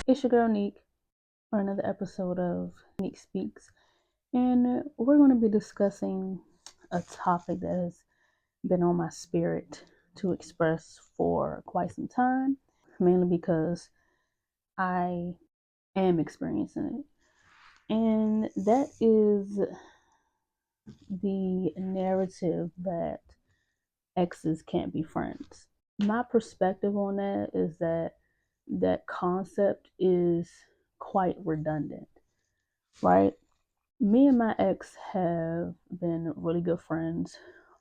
It's your girl Neek for another episode of Neek Speaks, and we're going to be discussing a topic that has been on my spirit to express for quite some time, mainly because I am experiencing it, and that is the narrative that exes can't be friends. My perspective on that is that that concept is quite redundant, right? Me and my ex have been really good friends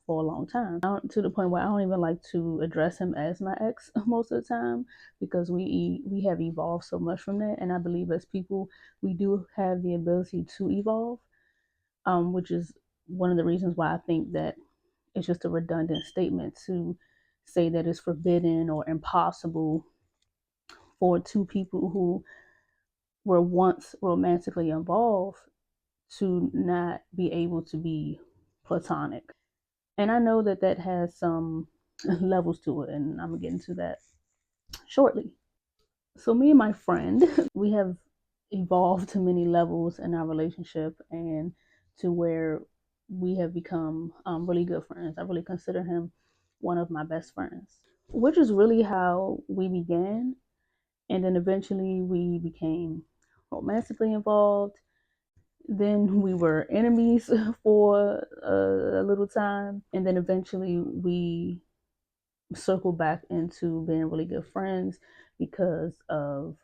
for a long time, to the point where I don't even like to address him as my ex most of the time, because we have evolved so much from that, and I believe as people we do have the ability to evolve, which is one of the reasons why I think that it's just a redundant statement to say that it's forbidden or impossible for two people who were once romantically involved to not be able to be platonic. And I know that that has some levels to it, and I'm gonna get into that shortly. So, me and my friend, we have evolved to many levels in our relationship, and to where we have become really good friends. I really consider him one of my best friends, which is really how we began. And then eventually we became romantically involved. Then we were enemies for a little time, and then eventually we circled back into being really good friends because of,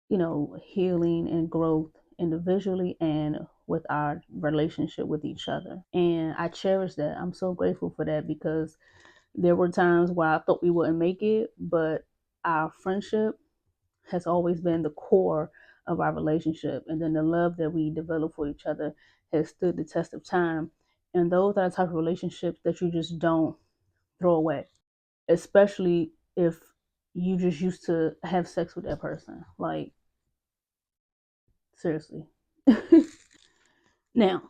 healing and growth individually and with our relationship with each other. And I cherish that. I'm so grateful for that, because there were times where I thought we wouldn't make it, but our friendship has always been the core of our relationship. And then the love that we develop for each other has stood the test of time. And those are the type of relationships that you just don't throw away, especially if you just used to have sex with that person. Like, seriously. Now,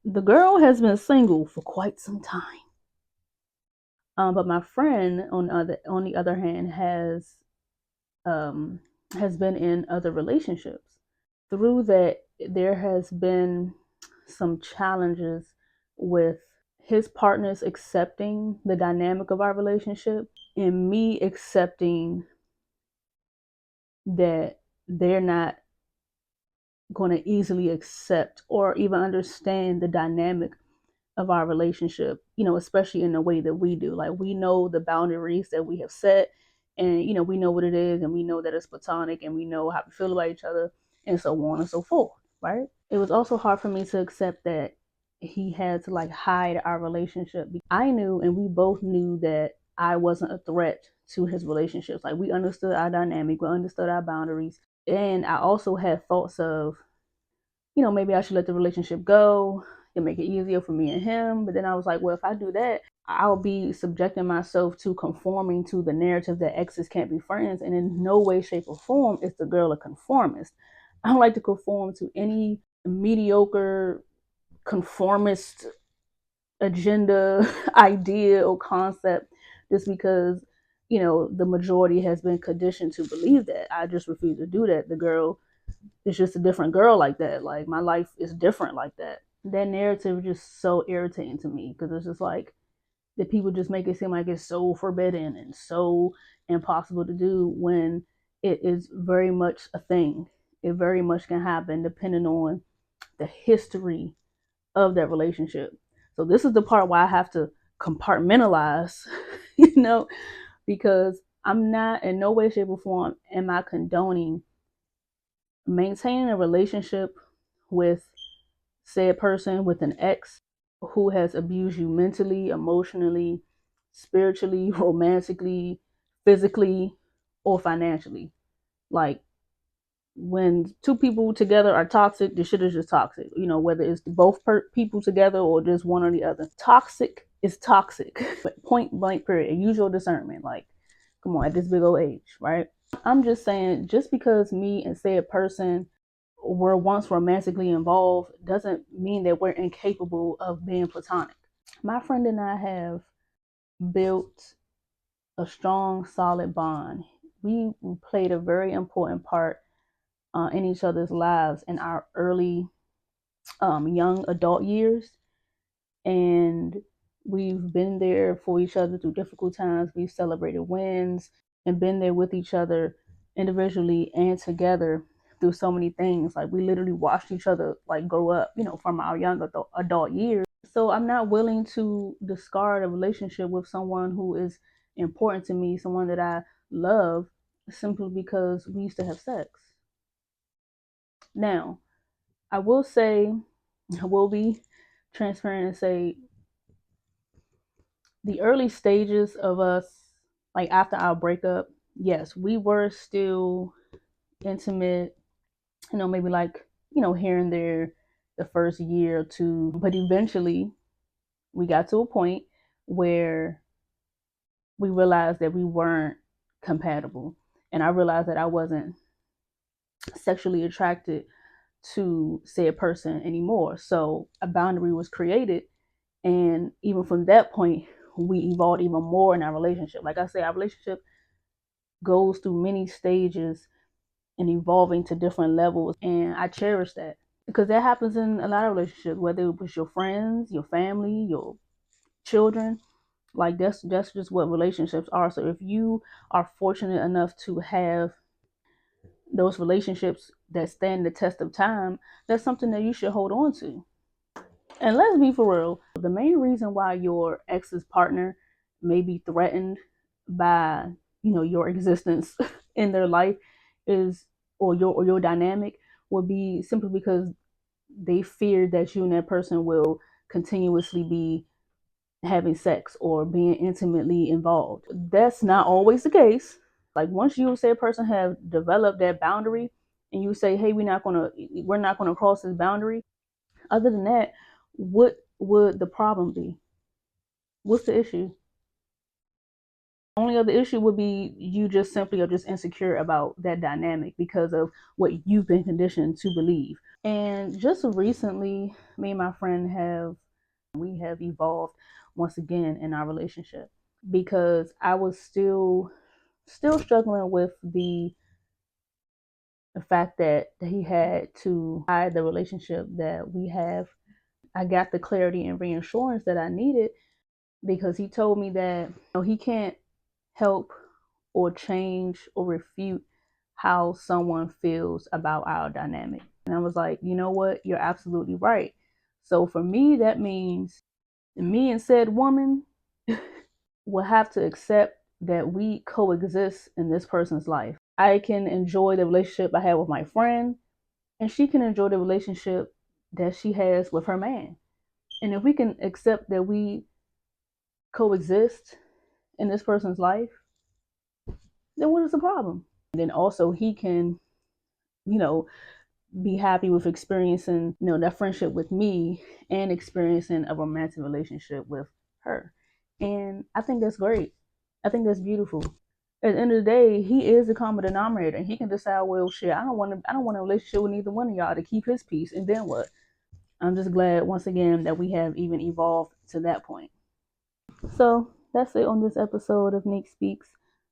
the girl has been single for quite some time. But my friend, on the other hand, um, has been in other relationships. Through that, there has been some challenges with his partners accepting the dynamic of our relationship, and me accepting that they're not going to easily accept or even understand the dynamic of our relationship, especially in the way that we do. Like, we know the boundaries that we have set, and, we know what it is, and we know that it's platonic, and we know how we feel about each other, and so on and so forth, right? It was also hard for me to accept that he had to like hide our relationship. I knew, and we both knew, that I wasn't a threat to his relationships. Like, we understood our dynamic, we understood our boundaries. And I also had thoughts of, maybe I should let the relationship go and make it easier for me and him. But then I was like, well, if I do that, I'll be subjecting myself to conforming to the narrative that exes can't be friends. And in no way, shape, or form is the girl a conformist. I don't like to conform to any mediocre conformist agenda, idea, or concept just because, the majority has been conditioned to believe that. I just refuse to do that. The girl is just a different girl like that. Like, my life is different like that. That narrative is just so irritating to me, because it's just like that people just make it seem like it's so forbidden and so impossible to do, when it is very much a thing. It very much can happen depending on the history of that relationship. So this is the part where I have to compartmentalize, because I'm not, in no way, shape, or form am I condoning maintaining a relationship with said person, with an ex who has abused you mentally, emotionally, spiritually, romantically, physically, or financially. Like, when two people together are toxic, the shit is just toxic. Whether it's both people together or just one or the other. Toxic is toxic. Point blank, period. And use your discernment. Like, come on, at this big old age, right? I'm just saying, just because me and say a person were once romantically involved doesn't mean that we're incapable of being platonic. My friend and I have built a strong, solid bond. we played a very important part in each other's lives in our early young adult years. And we've been there for each other through difficult times. We've celebrated wins and been there with each other individually and together through so many things. Like we literally watched each other like grow up, from our young adult years. So I'm not willing to discard a relationship with someone who is important to me, someone that I love, simply because we used to have sex. Now, I will say, I will be transparent and say the early stages of us, like after our breakup, yes, we were still intimate, maybe like, here and there the first year or two. But eventually we got to a point where we realized that we weren't compatible. And I realized that I wasn't sexually attracted to said person anymore. So a boundary was created. And even from that point, we evolved even more in our relationship. Like I say, our relationship goes through many stages and evolving to different levels. And I cherish that because that happens in a lot of relationships, whether it was your friends, your family, your children. Like that's just what relationships are. So if you are fortunate enough to have those relationships that stand the test of time, that's something that you should hold on to. And let's be for real, the main reason why your ex's partner may be threatened by, your existence in their life is, or your dynamic would be simply because they fear that you and that person will continuously be having sex or being intimately involved. That's not always the case. Like once you say a person have developed that boundary and you say, hey, we're not gonna cross this boundary. Other than that, what would the problem be? What's the issue? Only other issue would be you just simply are just insecure about that dynamic because of what you've been conditioned to believe. And just recently, me and my friend have evolved once again in our relationship because I was still struggling with the fact that he had to hide the relationship that we have. I got the clarity and reassurance that I needed because he told me that he can't help or change or refute how someone feels about our dynamic. And I was like, you know what? You're absolutely right. So for me, that means me and said woman will have to accept that we coexist in this person's life. I can enjoy the relationship I have with my friend, and she can enjoy the relationship that she has with her man. And if we can accept that we coexist in this person's life, then what is the problem? And then also he can, you know, be happy with experiencing, that friendship with me and experiencing a romantic relationship with her. And I think that's great. I think that's beautiful. At the end of the day, he is the common denominator, and he can decide, well, shit, I don't want a relationship with neither one of y'all to keep his peace. And then what? I'm just glad once again that we have even evolved to that point. So that's it on this episode of Nick Speaks.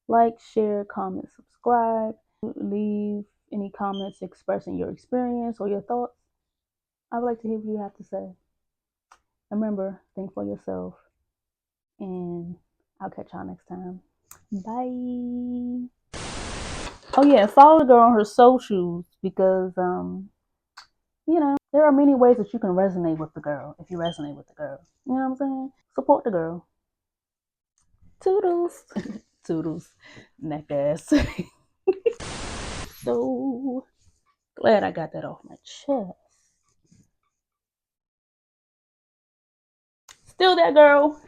Like, share, comment, subscribe. Leave any comments expressing your experience or your thoughts. I would like to hear what you have to say. Remember, think for yourself. And I'll catch y'all next time. Bye. Oh yeah, follow the girl on her socials because there are many ways that you can resonate with the girl if you resonate with the girl. You know what I'm saying? Support the girl. Toodles. Toodles. Neck ass. So glad I got that off my chest. Still that girl.